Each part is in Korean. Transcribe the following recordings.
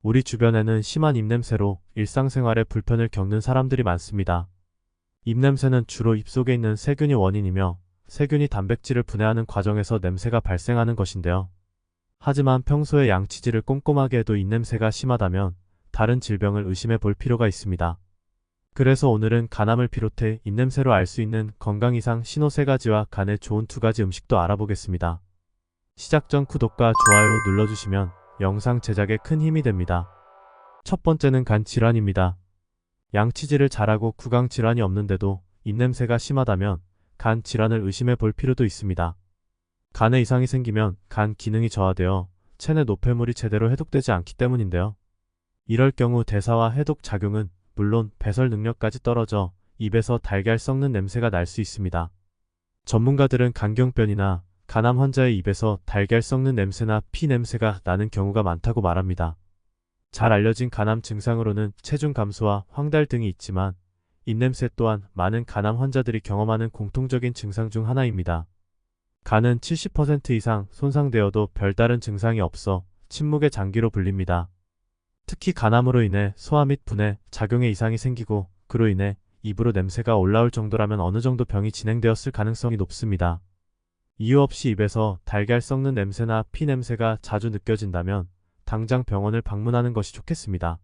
우리 주변에는 심한 입냄새로 일상생활에 불편을 겪는 사람들이 많습니다. 입냄새는 주로 입속에 있는 세균이 원인이며 세균이 단백질을 분해하는 과정에서 냄새가 발생하는 것인데요. 하지만 평소에 양치질을 꼼꼼하게 해도 입냄새가 심하다면 다른 질병을 의심해 볼 필요가 있습니다. 그래서 오늘은 간암을 비롯해 입냄새로 알 수 있는 건강 이상 신호 3가지와 간에 좋은 2가지 음식도 알아보겠습니다. 시작 전 구독과 좋아요 눌러주시면 영상 제작에 큰 힘이 됩니다. 첫 번째는 간 질환입니다. 양치질을 잘하고 구강 질환이 없는데도 입냄새가 심하다면 간 질환을 의심해 볼 필요도 있습니다. 간에 이상이 생기면 간 기능이 저하되어 체내 노폐물이 제대로 해독되지 않기 때문인데요. 이럴 경우 대사와 해독 작용은 물론 배설 능력까지 떨어져 입에서 달걀 썩는 냄새가 날 수 있습니다. 전문가들은 간경변이나 간암 환자의 입에서 달걀 썩는 냄새나 피 냄새가 나는 경우가 많다고 말합니다. 잘 알려진 간암 증상으로는 체중 감소와 황달 등이 있지만 입냄새 또한 많은 간암 환자들이 경험하는 공통적인 증상 중 하나입니다. 간은 70% 이상 손상되어도 별다른 증상이 없어 침묵의 장기로 불립니다. 특히 간암으로 인해 소화 및 분해, 작용에 이상이 생기고 그로 인해 입으로 냄새가 올라올 정도라면 어느 정도 병이 진행되었을 가능성이 높습니다. 이유 없이 입에서 달걀 썩는 냄새나 피 냄새가 자주 느껴진다면 당장 병원을 방문하는 것이 좋겠습니다.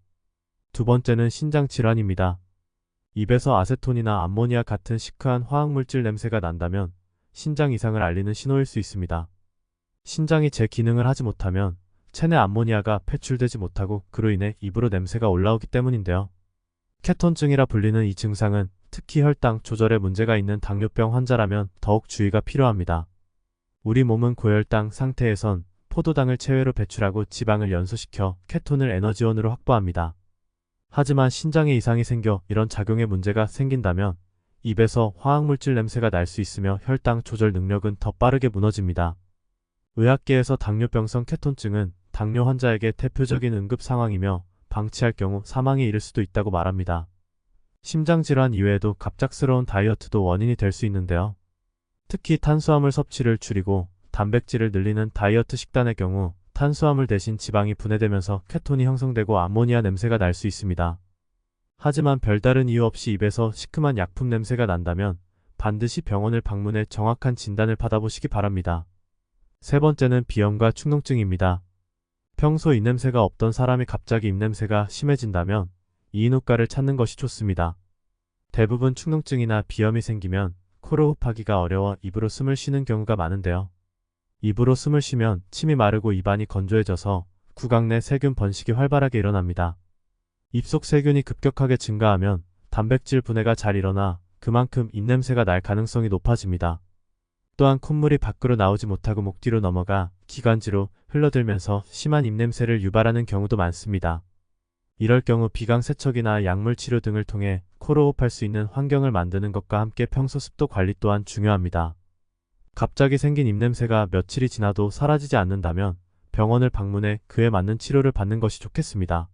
두 번째는 신장 질환입니다. 입에서 아세톤이나 암모니아 같은 시크한 화학물질 냄새가 난다면 신장 이상을 알리는 신호일 수 있습니다. 신장이 제 기능을 하지 못하면 체내 암모니아가 배출되지 못하고 그로 인해 입으로 냄새가 올라오기 때문인데요. 케톤증이라 불리는 이 증상은 특히 혈당 조절에 문제가 있는 당뇨병 환자라면 더욱 주의가 필요합니다. 우리 몸은 고혈당 상태에선 포도당을 체외로 배출하고 지방을 연소시켜 케톤을 에너지원으로 확보합니다. 하지만 신장에 이상이 생겨 이런 작용에 문제가 생긴다면 입에서 화학물질 냄새가 날 수 있으며 혈당 조절 능력은 더 빠르게 무너집니다. 의학계에서 당뇨병성 케톤증은 당뇨 환자에게 대표적인 응급 상황이며 방치할 경우 사망에 이를 수도 있다고 말합니다. 심장질환 이외에도 갑작스러운 다이어트도 원인이 될 수 있는데요. 특히 탄수화물 섭취를 줄이고 단백질을 늘리는 다이어트 식단의 경우 탄수화물 대신 지방이 분해되면서 케톤이 형성되고 암모니아 냄새가 날 수 있습니다. 하지만 별다른 이유 없이 입에서 시큼한 약품 냄새가 난다면 반드시 병원을 방문해 정확한 진단을 받아보시기 바랍니다. 세 번째는 비염과 축농증입니다. 평소 입냄새가 없던 사람이 갑자기 입냄새가 심해진다면 이인후과를 찾는 것이 좋습니다. 대부분 축농증이나 비염이 생기면 코로 흡하기가 어려워 입으로 숨을 쉬는 경우가 많은데요. 입으로 숨을 쉬면 침이 마르고 입안이 건조해져서 구강 내 세균 번식이 활발하게 일어납니다. 입속 세균이 급격하게 증가하면 단백질 분해가 잘 일어나 그만큼 입냄새가 날 가능성이 높아집니다. 또한 콧물이 밖으로 나오지 못하고 목 뒤로 넘어가 기관지로 흘러들면서 심한 입냄새를 유발하는 경우도 많습니다. 이럴 경우 비강 세척이나 약물 치료 등을 통해 코로 호흡할 수 있는 환경을 만드는 것과 함께 평소 습도 관리 또한 중요합니다. 갑자기 생긴 입냄새가 며칠이 지나도 사라지지 않는다면 병원을 방문해 그에 맞는 치료를 받는 것이 좋겠습니다.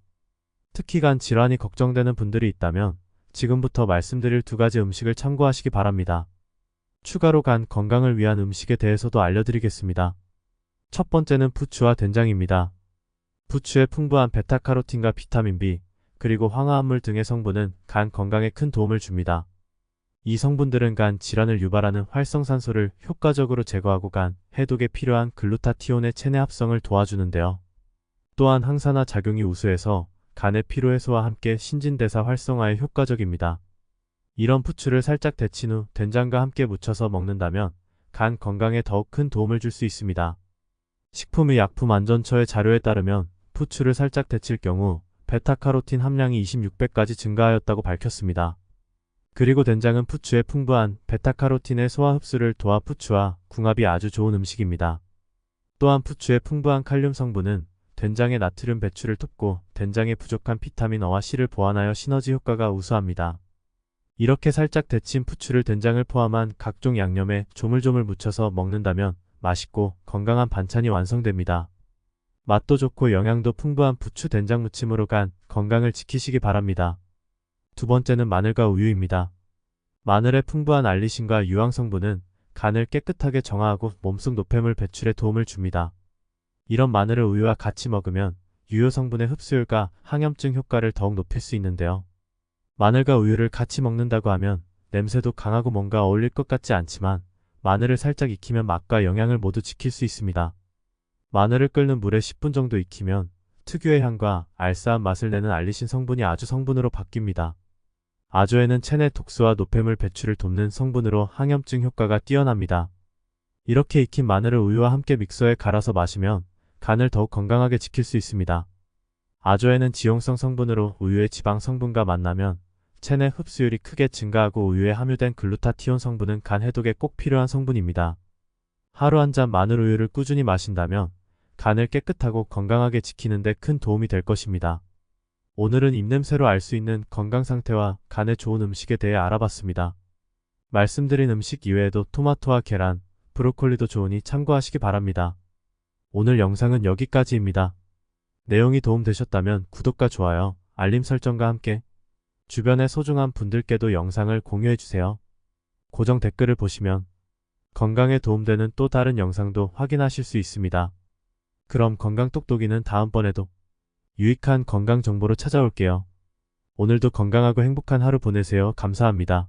특히 간 질환이 걱정되는 분들이 있다면 지금부터 말씀드릴 2가지 음식을 참고하시기 바랍니다. 추가로 간 건강을 위한 음식에 대해서도 알려드리겠습니다. 첫 번째는 부추와 된장입니다. 부추의 풍부한 베타카로틴과 비타민 B, 그리고 황화합물 등의 성분은 간 건강에 큰 도움을 줍니다. 이 성분들은 간 질환을 유발하는 활성산소를 효과적으로 제거하고 간 해독에 필요한 글루타티온의 체내 합성을 도와주는데요. 또한 항산화 작용이 우수해서 간의 피로해소와 함께 신진대사 활성화에 효과적입니다. 이런 부추를 살짝 데친 후 된장과 함께 무쳐서 먹는다면 간 건강에 더욱 큰 도움을 줄 수 있습니다. 식품의약품안전처의 자료에 따르면 부추를 살짝 데칠 경우 베타카로틴 함량이 26배까지 증가하였다고 밝혔습니다. 그리고 된장은 부추의 풍부한 베타카로틴의 소화 흡수를 도와 부추와 궁합이 아주 좋은 음식입니다. 또한 부추의 풍부한 칼륨 성분은 된장의 나트륨 배출을 돕고 된장에 부족한 비타민 A와 C를 보완하여 시너지 효과가 우수합니다. 이렇게 살짝 데친 부추를 된장을 포함한 각종 양념에 조물조물 묻혀서 먹는다면 맛있고 건강한 반찬이 완성됩니다. 맛도 좋고 영양도 풍부한 부추 된장 무침으로 간 건강을 지키시기 바랍니다. 두 번째는 마늘과 우유입니다. 마늘의 풍부한 알리신과 유황 성분은 간을 깨끗하게 정화하고 몸속 노폐물 배출에 도움을 줍니다. 이런 마늘을 우유와 같이 먹으면 유효 성분의 흡수율과 항염증 효과를 더욱 높일 수 있는데요. 마늘과 우유를 같이 먹는다고 하면 냄새도 강하고 뭔가 어울릴 것 같지 않지만 마늘을 살짝 익히면 맛과 영양을 모두 지킬 수 있습니다. 마늘을 끓는 물에 10분 정도 익히면 특유의 향과 알싸한 맛을 내는 알리신 성분이 아주 성분으로 바뀝니다. 아조에는 체내 독소와 노폐물 배출을 돕는 성분으로 항염증 효과가 뛰어납니다. 이렇게 익힌 마늘을 우유와 함께 믹서에 갈아서 마시면 간을 더욱 건강하게 지킬 수 있습니다. 아조에는 지용성 성분으로 우유의 지방 성분과 만나면 체내 흡수율이 크게 증가하고 우유에 함유된 글루타티온 성분은 간 해독에 꼭 필요한 성분입니다. 하루 한 잔 마늘 우유를 꾸준히 마신다면 간을 깨끗하고 건강하게 지키는 데 큰 도움이 될 것입니다. 오늘은 입냄새로 알 수 있는 건강 상태와 간에 좋은 음식에 대해 알아봤습니다. 말씀드린 음식 이외에도 토마토와 계란, 브로콜리도 좋으니 참고하시기 바랍니다. 오늘 영상은 여기까지입니다. 내용이 도움되셨다면 구독과 좋아요, 알림 설정과 함께 주변의 소중한 분들께도 영상을 공유해주세요. 고정 댓글을 보시면 건강에 도움되는 또 다른 영상도 확인하실 수 있습니다. 그럼 건강 똑똑이는 다음번에도 유익한 건강 정보로 찾아올게요. 오늘도 건강하고 행복한 하루 보내세요. 감사합니다.